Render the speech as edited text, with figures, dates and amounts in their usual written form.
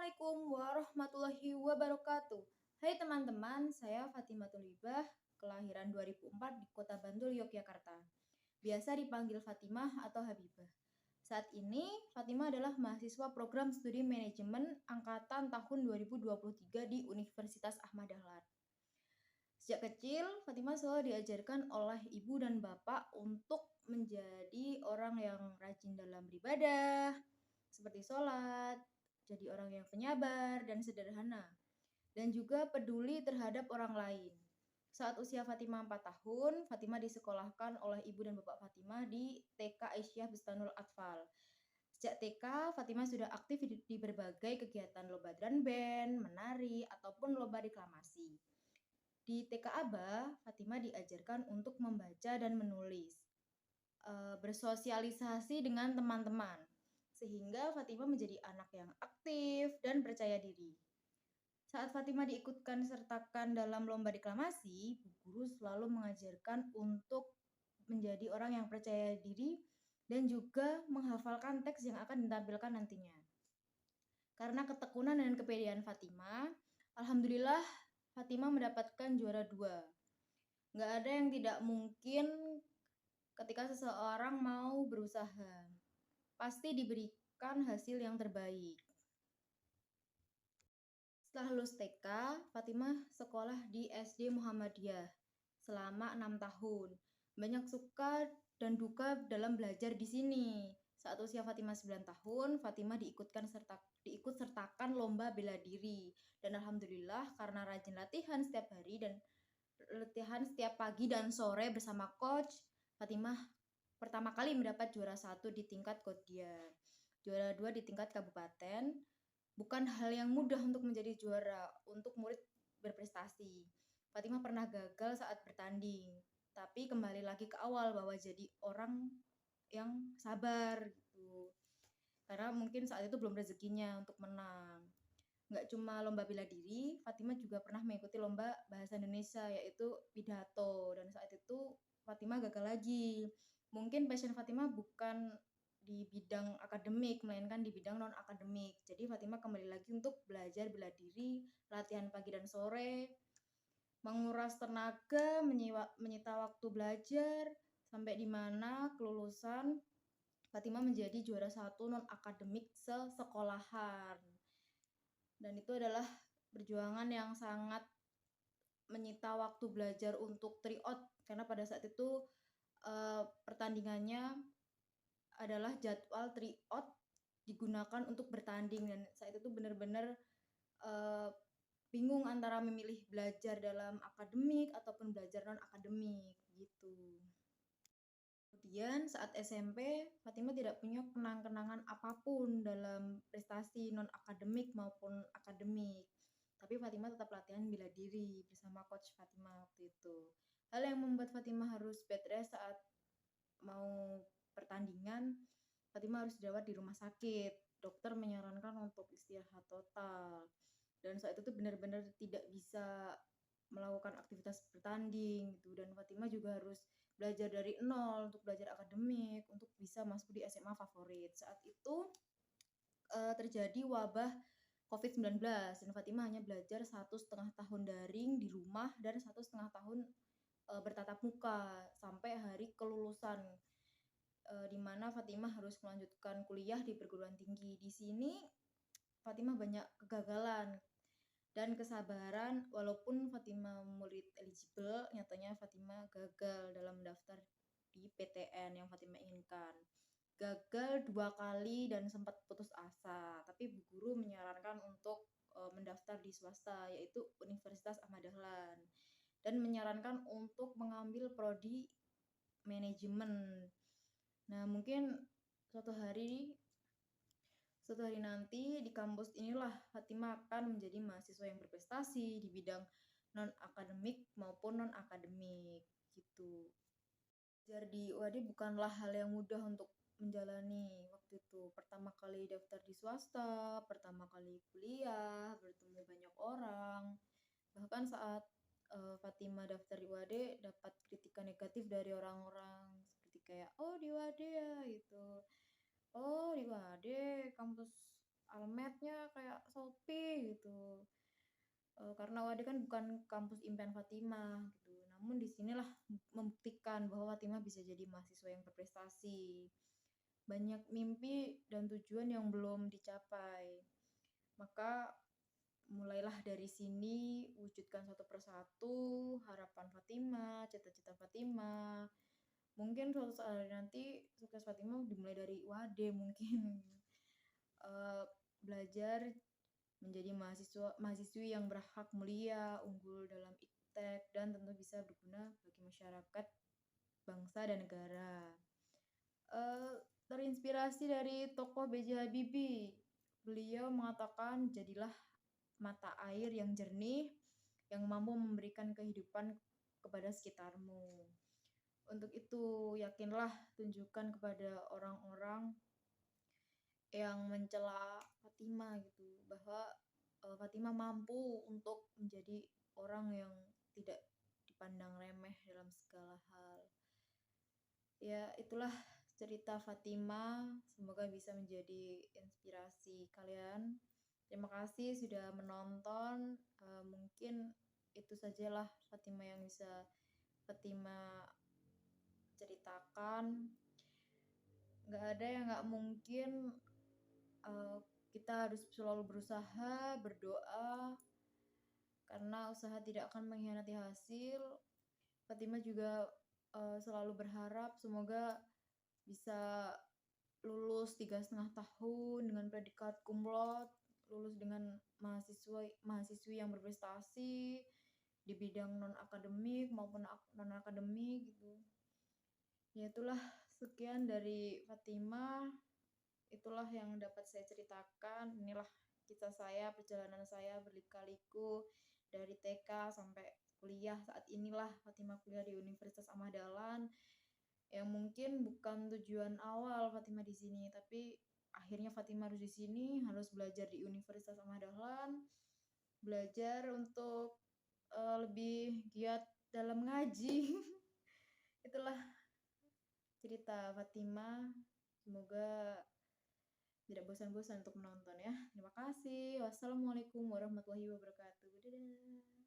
Assalamualaikum warahmatullahi wabarakatuh. Hai teman-teman, saya Fatimatul Hibah, kelahiran 2004 di Kota Bantul, Yogyakarta. Biasa dipanggil Fatimah atau Habibah. Saat ini, Fatimah adalah mahasiswa program studi manajemen angkatan tahun 2023 di Universitas Ahmad Dahlan. Sejak kecil, Fatimah selalu diajarkan oleh ibu dan bapak untuk menjadi orang yang rajin dalam beribadah, seperti sholat, jadi orang yang penyabar dan sederhana, dan juga peduli terhadap orang lain. Saat usia Fatimah 4 tahun, Fatimah disekolahkan oleh ibu dan bapak Fatimah di TK Aisyah Bustanul Atfal. Sejak TK, Fatimah sudah aktif di berbagai kegiatan lomba drum band, menari, ataupun lomba deklamasi. Di TK Aba, Fatimah diajarkan untuk membaca dan menulis, bersosialisasi dengan teman-teman, sehingga Fatimah menjadi anak yang aktif dan percaya diri. Saat Fatimah diikutkan sertakan dalam lomba deklamasi, Bu Guru selalu mengajarkan untuk menjadi orang yang percaya diri dan juga menghafalkan teks yang akan ditampilkan nantinya. Karena ketekunan dan kepedean Fatimah, alhamdulillah Fatimah mendapatkan juara 2. Nggak ada yang tidak mungkin ketika seseorang mau berusaha. Pasti diberikan hasil yang terbaik. Setelah lulus TK, Fatimah sekolah di SD Muhammadiyah selama 6 tahun. Banyak suka dan duka dalam belajar di sini. Saat usia Fatimah 9 tahun, Fatimah diikut sertakan lomba bela diri. Dan alhamdulillah karena rajin latihan setiap hari dan latihan setiap pagi dan sore bersama coach, Fatimah pertama kali mendapat juara 1 di tingkat Kodia, juara 2 di tingkat kabupaten. Bukan hal yang mudah untuk menjadi juara untuk murid berprestasi. Fatimah pernah gagal saat bertanding, tapi kembali lagi ke awal bahwa jadi orang yang sabar gitu. Karena mungkin saat itu belum rezekinya untuk menang. Nggak cuma lomba bela diri, Fatimah juga pernah mengikuti lomba bahasa Indonesia yaitu pidato, dan saat itu Fatimah gagal lagi. Mungkin passion Fatimah bukan di bidang akademik, melainkan di bidang non-akademik. Jadi Fatimah kembali lagi untuk belajar bela diri, latihan pagi dan sore, menguras tenaga, menyita waktu belajar, sampai di mana kelulusan Fatimah menjadi juara 1 non-akademik sesekolahan. Dan itu adalah perjuangan yang sangat menyita waktu belajar untuk tryout, karena pada saat itu pertandingannya adalah jadwal tryout digunakan untuk bertanding, dan saat itu benar-benar bingung antara memilih belajar dalam akademik ataupun belajar non akademik gitu. Kemudian saat SMP, Fatimah tidak punya kenang-kenangan apapun dalam prestasi non akademik maupun akademik, tapi Fatimah tetap latihan bela diri bersama coach Fatimah waktu itu. Hal yang membuat Fatimah harus bed rest saat mau pertandingan, Fatimah harus dirawat di rumah sakit. Dokter menyarankan untuk istirahat total. Dan saat itu benar-benar tidak bisa melakukan aktivitas bertanding gitu. Dan Fatimah juga harus belajar dari nol untuk belajar akademik untuk bisa masuk di SMA favorit. Saat itu terjadi wabah COVID-19 dan Fatimah hanya belajar 1,5 tahun daring di rumah dan 1,5 tahun bertatap muka sampai hari kelulusan, di mana Fatimah harus melanjutkan kuliah di perguruan tinggi. Di sini Fatimah banyak kegagalan dan kesabaran. Walaupun Fatimah murid eligible, nyatanya Fatimah gagal dalam mendaftar di PTN yang Fatimah inginkan. Gagal 2 kali dan sempat putus asa, tapi Bu Guru menyarankan untuk mendaftar di swasta, yaitu Universitas Ahmad Dahlan, dan menyarankan untuk mengambil prodi manajemen. Nah, mungkin suatu hari nanti di kampus inilah Fatimah akan menjadi mahasiswa yang berprestasi di bidang non-akademik maupun non-akademik gitu. Belajar di UAD bukanlah hal yang mudah untuk menjalani waktu itu. Pertama kali daftar di swasta, pertama kali kuliah, bertemu banyak orang. Bahkan saat Fatimah daftar di UAD dapat kritikan negatif dari orang-orang seperti kayak, oh di UAD ya gitu, oh di UAD kampus almetnya kayak Shopee gitu. Karena UAD kan bukan kampus impian Fatimah gitu. Namun di sinilah membuktikan bahwa Fatimah bisa jadi mahasiswa yang berprestasi. Banyak mimpi dan tujuan yang belum dicapai. Maka mulailah dari sini, wujudkan satu persatu harapan Fatimah, cita-cita Fatimah. Mungkin suatu saat nanti sukses Fatimah dimulai dari UAD mungkin. Belajar menjadi mahasiswi yang berhak mulia, unggul dalam iptek, dan tentu bisa berguna bagi masyarakat, bangsa, dan negara. Terinspirasi dari tokoh B.J. Habibie. Beliau mengatakan, jadilah mata air yang jernih, yang mampu memberikan kehidupan kepada sekitarmu. Untuk itu, yakinlah, tunjukkan kepada orang-orang yang mencela Fatimah gitu, bahwa Fatimah mampu untuk menjadi orang yang tidak dipandang remeh dalam segala hal. Ya, itulah cerita Fatimah. Semoga bisa menjadi inspirasi kalian. Terima kasih sudah menonton. Mungkin itu sajalah Fatimah yang bisa Fatimah ceritakan. Nggak ada yang nggak mungkin. Kita harus selalu berusaha, berdoa, karena usaha tidak akan mengkhianati hasil. Fatimah juga selalu berharap semoga bisa lulus 3,5 tahun dengan predikat cum laude, lulus dengan mahasiswi yang berprestasi di bidang non akademik maupun non akademik gitu. Ya itulah, sekian dari Fatimah. Itulah yang dapat saya ceritakan. Inilah kisah saya, perjalanan saya berlika-liku dari TK sampai kuliah. Saat inilah Fatimah kuliah di Universitas Ahmad Dahlan, yang mungkin bukan tujuan awal Fatimah di sini, tapi akhirnya Fatimah harus di sini, harus belajar di Universitas Ahmad Dahlan, belajar untuk lebih giat dalam ngaji. Itulah cerita Fatimah. Semoga tidak bosan-bosan untuk menonton ya. Terima kasih. Wassalamualaikum warahmatullahi wabarakatuh. Dadah.